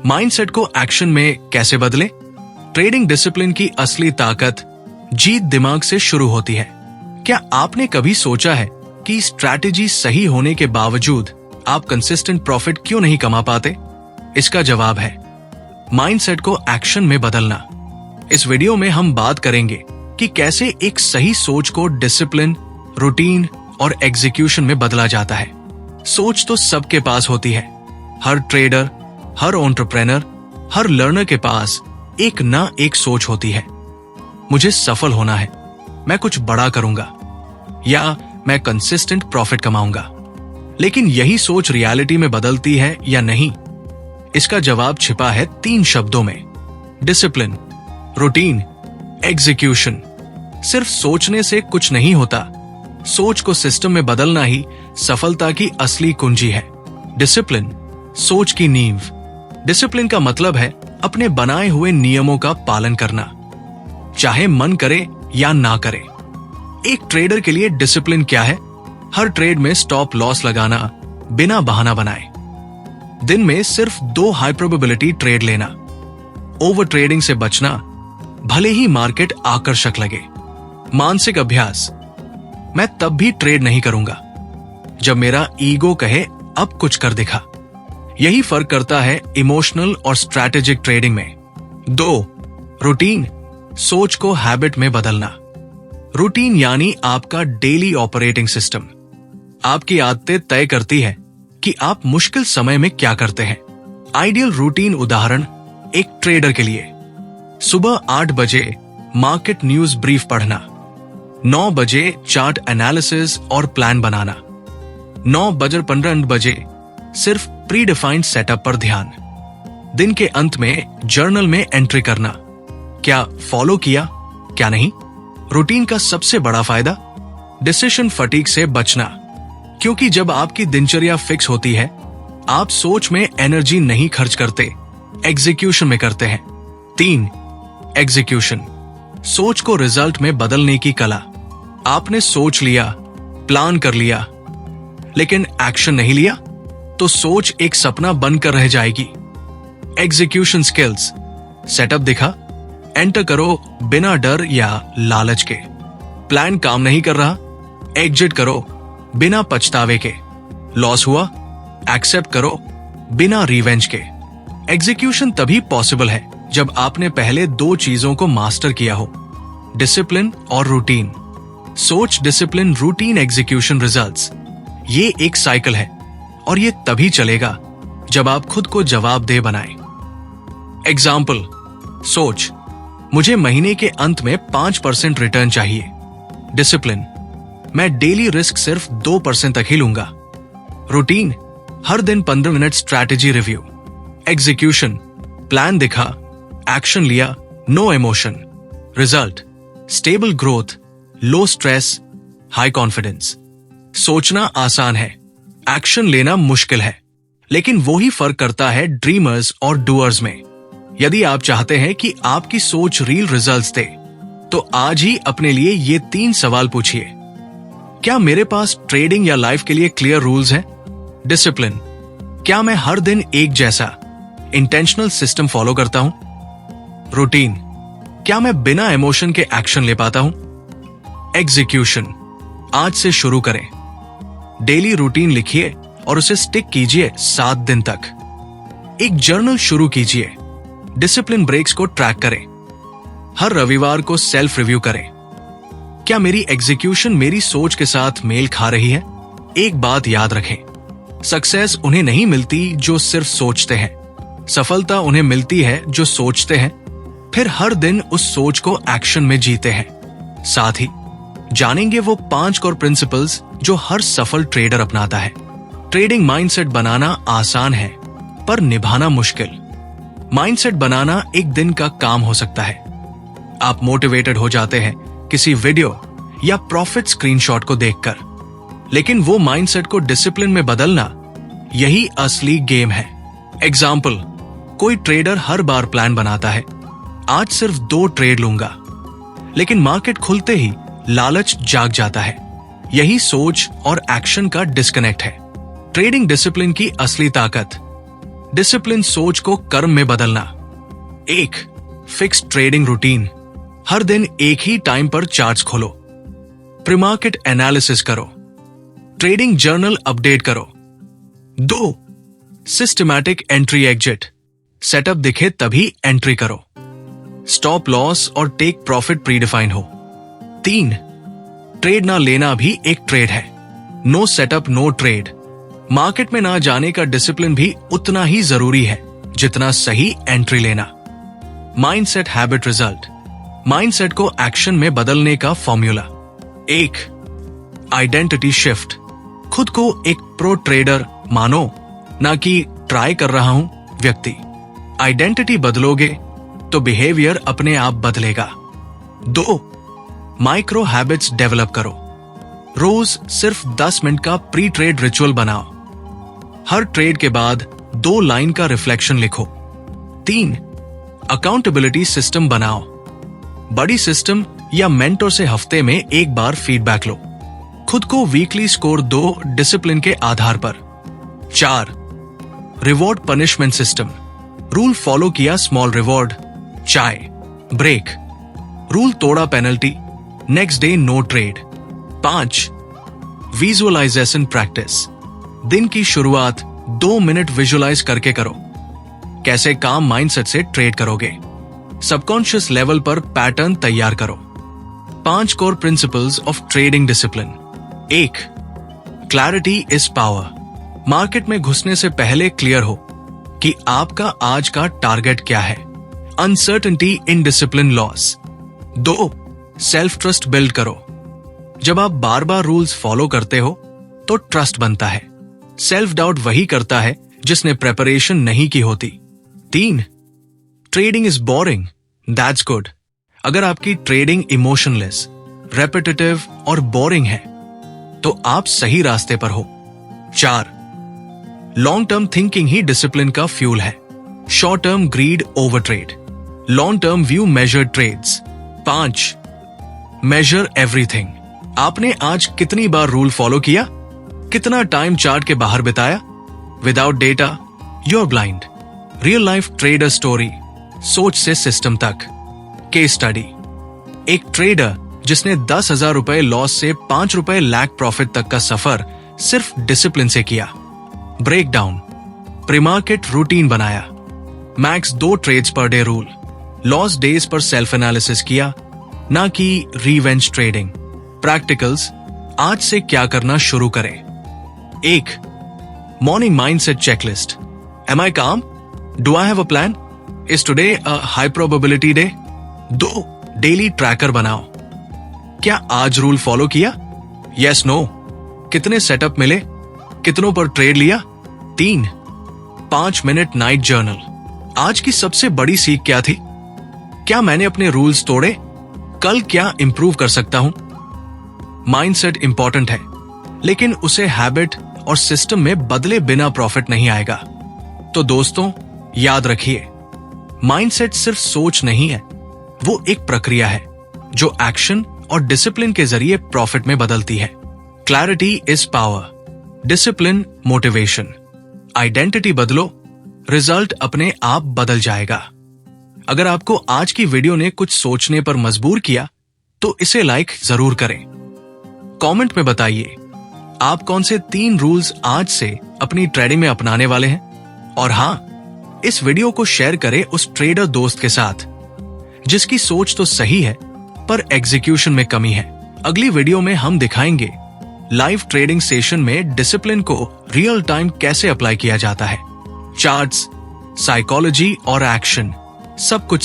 Mindset को action में कैसे बदले? ट्रेडिंग डिसिप्लिन की असली ताकत जीत दिमाग से शुरू होती है। क्या आपने कभी सोचा है कि स्ट्रैटेजी सही होने के बावजूद आप कंसिस्टेंट प्रॉफिट क्यों नहीं कमा पाते? इसका जवाब है माइंडसेट को एक्शन में बदलना। इस वीडियो में हम बात करेंगे कि कैसे एक सही सोच को डिसिप्लिन, रूटीन और एग्जीक्यूशन में बदला जाता है। सोच तो सबके पास होती है। हर ट्रेडर, हर एंटरप्रेन्योर, हर लर्नर के पास एक ना एक सोच होती है। मुझे सफल होना है, मैं कुछ बड़ा करूंगा, या मैं कंसिस्टेंट प्रॉफिट कमाऊंगा। लेकिन यही सोच रियलिटी में बदलती है या नहीं? इसका जवाब छिपा है 3 शब्दों में: डिसिप्लिन, रूटीन, एग्जीक्यूशन। सिर्फ सोचने से कुछ नहीं होता। सोच को सिस्टम में बदलना ही सफलता की असली कुंजी है। डिसिप्लिन, सोच की नींव। डिसिप्लिन का मतलब है अपने बनाए हुए नियमों का पालन करना, चाहे मन करे या ना करे। एक ट्रेडर के लिए डिसिप्लिन क्या है? हर ट्रेड में स्टॉप लॉस लगाना बिना बहाना बनाए। दिन में सिर्फ 2 हाई प्रोबेबिलिटी ट्रेड लेना। ओवर ट्रेडिंग से बचना, भले ही मार्केट आकर्षक लगे। मानसिक अभ्यास, मैं तब भी ट्रेड नहीं करूंगा जब मेरा ईगो कहे अब कुछ कर दिखा। यही फर्क करता है इमोशनल और स्ट्रैटेजिक ट्रेडिंग में। 2. रूटीन, सोच को हैबिट में बदलना। रूटीन यानी आपका डेली ऑपरेटिंग सिस्टम। आपकी आदतें तय करती है कि आप मुश्किल समय में क्या करते हैं। आइडियल रूटीन उदाहरण एक ट्रेडर के लिए: सुबह 8 बजे मार्केट न्यूज ब्रीफ पढ़ना, 9 बजे चार्ट एनालिसिस और प्लान बनाना, 9:15 बजे सिर्फ प्री डिफाइंड सेटअप पर ध्यान। दिन के अंत में जर्नल में एंट्री करना, क्या फॉलो किया, क्या नहीं। रूटीन का सबसे बड़ा फायदा डिसीजन फटीग से बचना, क्योंकि जब आपकी दिनचर्या फिक्स होती है, आप सोच में एनर्जी नहीं खर्च करते, एग्जीक्यूशन में करते हैं। 3. एग्जीक्यूशन, सोच को रिजल्ट में बदलने की कला। आपने सोच लिया, प्लान कर लिया, लेकिन एक्शन नहीं लिया तो सोच एक सपना बनकर रह जाएगी। एग्जीक्यूशन स्किल्स, सेटअप दिखा, एंटर करो बिना डर या लालच के। प्लान काम नहीं कर रहा, एग्जिट करो बिना पछतावे के। लॉस हुआ, एक्सेप्ट करो बिना रिवेंज के। एग्जीक्यूशन तभी पॉसिबल है जब आपने पहले 2 चीजों को मास्टर किया हो: डिसिप्लिन और रूटीन। सोच, डिसिप्लिन, रूटीन, एग्जीक्यूशन, रिजल्ट्स। ये एक साइकिल है और ये तभी चलेगा जब आप खुद को जवाबदेह बनाएं। एग्जाम्पल: सोच, मुझे महीने के अंत में 5% रिटर्न चाहिए। डिसिप्लिन, मैं डेली रिस्क सिर्फ 2% तक ही लूंगा। रूटीन, हर दिन 15 minute strategy review. Execution, plan दिखा, एक्शन लिया, no emotion. Result, stable growth, low stress, high confidence. सोचना आसान है, एक्शन लेना मुश्किल है, लेकिन वो ही फर्क करता है ड्रीमर्स और डूअर्स में। यदि आप चाहते हैं कि आपकी सोच रियल रिजल्ट्स दे, तो आज ही अपने लिए ये 3 सवाल पूछिए: क्या मेरे पास ट्रेडिंग या लाइफ के लिए क्लियर रूल्स हैं? डिसिप्लिन, क्या मैं हर दिन एक जैसा इंटेंशनल सिस्टम फॉलो करता हूं? रूटीन, क्या मैं बिना इमोशन के एक्शन ले पाता हूं? एग्जीक्यूशन, आज से शुरू करें। डेली रूटीन लिखिए और उसे स्टिक कीजिए 7 दिन तक। एक जर्नल शुरू कीजिए। डिसिप्लिन ब्रेक्स को ट्रैक करें। हर रविवार को सेल्फ रिव्यू करें। क्या मेरी एग्जीक्यूशन मेरी सोच के साथ मेल खा रही है? एक बात याद रखें, सक्सेस उन्हें नहीं मिलती जो सिर्फ सोचते हैं, सफलता उन्हें मिलती है जो सोचते हैं, फिर हर दिन उस सोच को एक्शन में जीते हैं। साथ ही जानेंगे वो 5 कोर प्रिंसिपल्स जो हर सफल ट्रेडर अपनाता है। ट्रेडिंग माइंडसेट बनाना आसान है, पर निभाना मुश्किल। माइंडसेट बनाना एक दिन का काम हो सकता है। आप मोटिवेटेड हो जाते हैं किसी वीडियो या प्रॉफिट स्क्रीनशॉट को देखकर, लेकिन वो माइंडसेट को डिसिप्लिन में बदलना, यही असली गेम है। एग्जाम्पल: कोई ट्रेडर हर बार प्लान बनाता है, आज सिर्फ 2 ट्रेड लूंगा, लेकिन मार्केट खुलते ही लालच जाग जाता है। यही सोच और एक्शन का डिस्कनेक्ट है। ट्रेडिंग डिसिप्लिन की असली ताकत डिसिप्लिन सोच को कर्म में बदलना। 1. Fix trading routine. हर दिन एक ही टाइम पर चार्ट्स खोलो। प्रीमार्केट एनालिसिस करो। ट्रेडिंग जर्नल अपडेट करो। 2. Systematic entry exit. सेटअप दिखे तभी एंट्री करो। स्टॉप लॉस और टेक प्रॉफिट प्रीडिफाइन हो। 3. ट्रेड ना लेना भी एक ट्रेड है। No setup no trade. Market में ना जाने का डिसिप्लिन भी उतना ही जरूरी है जितना सही एंट्री लेना। Mindset habit result. माइंडसेट को एक्शन में बदलने का फॉर्मूला। 1. Identity shift. खुद को एक प्रो ट्रेडर मानो, ना कि ट्राई कर रहा हूं व्यक्ति। आइडेंटिटी बदलोगे तो बिहेवियर अपने आप बदलेगा। 2. माइक्रो हैबिट्स डेवलप करो। रोज सिर्फ 10 मिनट का प्री ट्रेड रिचुअल बनाओ। हर ट्रेड के बाद 2 लाइन का रिफ्लेक्शन लिखो। 3. अकाउंटेबिलिटी सिस्टम बनाओ। बड़ी सिस्टम या मेंटर से हफ्ते में एक बार फीडबैक लो। खुद को वीकली स्कोर दो डिसिप्लिन के आधार पर। 4. Reward punishment system. Rule follow किया स्मॉल रिवॉर्ड, चाय ब्रेक। रूल तोड़ा penalty, next day no trade. 5. Visualisation practice. दिन की शुरुआत 2 मिनट विजुअलाइज करके करो। कैसे काम माइंडसेट से ट्रेड करोगे। सबकॉन्शियस लेवल पर पैटर्न तैयार करो। 5 core principles of trading discipline. 1. Clarity is power. Market में घुसने से पहले क्लियर हो कि आपका आज का टारगेट क्या है। Uncertainty in discipline loss. 2. Self trust build करो। जब आप बार बार रूल्स फॉलो करते हो तो ट्रस्ट बनता है। सेल्फ डाउट वही करता है जिसने प्रेपरेशन नहीं की होती। 3. Trading is boring, that's good. अगर आपकी ट्रेडिंग इमोशनलेस, रेपिटेटिव और बोरिंग है तो आप सही रास्ते पर हो। 4. लॉन्ग टर्म थिंकिंग ही डिसिप्लिन का फ्यूल है। Short term greed over trade, long term view measured trades. 5. Measure everything. आपने आज कितनी बार रूल फॉलो किया, कितना टाइम चार्ट के बाहर बिताया। Without data you are blind. Real life trader story, सोच से सिस्टम तक। Case study. एक ट्रेडर जिसने 10,000 रुपए लॉस से 5 रुपए लाख प्रॉफिट तक का सफर सिर्फ डिसिप्लिन से किया। Break down. प्रीमार्केट रूटीन बनाया। Max 2 trades per day rule. Loss days पर सेल्फ एनालिसिस किया, ना कि रिवेंज ट्रेडिंग। प्रैक्टिकल्स। आज से क्या करना शुरू करें। 1. Morning mindset checklist. Am I calm? Do I have a plan? Is today a high probability day? 2. Daily tracker बनाओ। क्या आज रूल फॉलो किया? Yes no. कितने सेटअप मिले, कितनों पर ट्रेड लिया? 3. 5 मिनट नाइट जर्नल। आज की सबसे बड़ी सीख क्या थी? क्या मैंने अपने रूल्स तोड़े? कल क्या इंप्रूव कर सकता हूं? माइंडसेट इंपॉर्टेंट है, लेकिन उसे हैबिट और सिस्टम में बदले बिना प्रॉफिट नहीं आएगा। तो दोस्तों याद रखिए, माइंडसेट सिर्फ सोच नहीं है, वो एक प्रक्रिया है जो एक्शन और डिसिप्लिन के जरिए प्रॉफिट में बदलती है। Clarity is power, discipline motivation. Identity बदलो, रिजल्ट अपने आप बदल जाएगा। अगर आपको आज की वीडियो ने कुछ सोचने पर मजबूर किया तो इसे लाइक जरूर करें। कमेंट में बताइए आप कौन से 3 रूल्स आज से अपनी ट्रेडिंग में अपनाने वाले हैं। और हां, इस वीडियो को शेयर करें उस ट्रेडर दोस्त के साथ जिसकी सोच तो सही है पर एग्जीक्यूशन में कमी है। अगली वीडियो में हम दिखाएंगे लाइव ट्रेडिंग सेशन में डिसिप्लिन को रियल टाइम कैसे अप्लाई किया जाता है। चार्ट्स, साइकोलॉजी और एक्शन, सब कुछ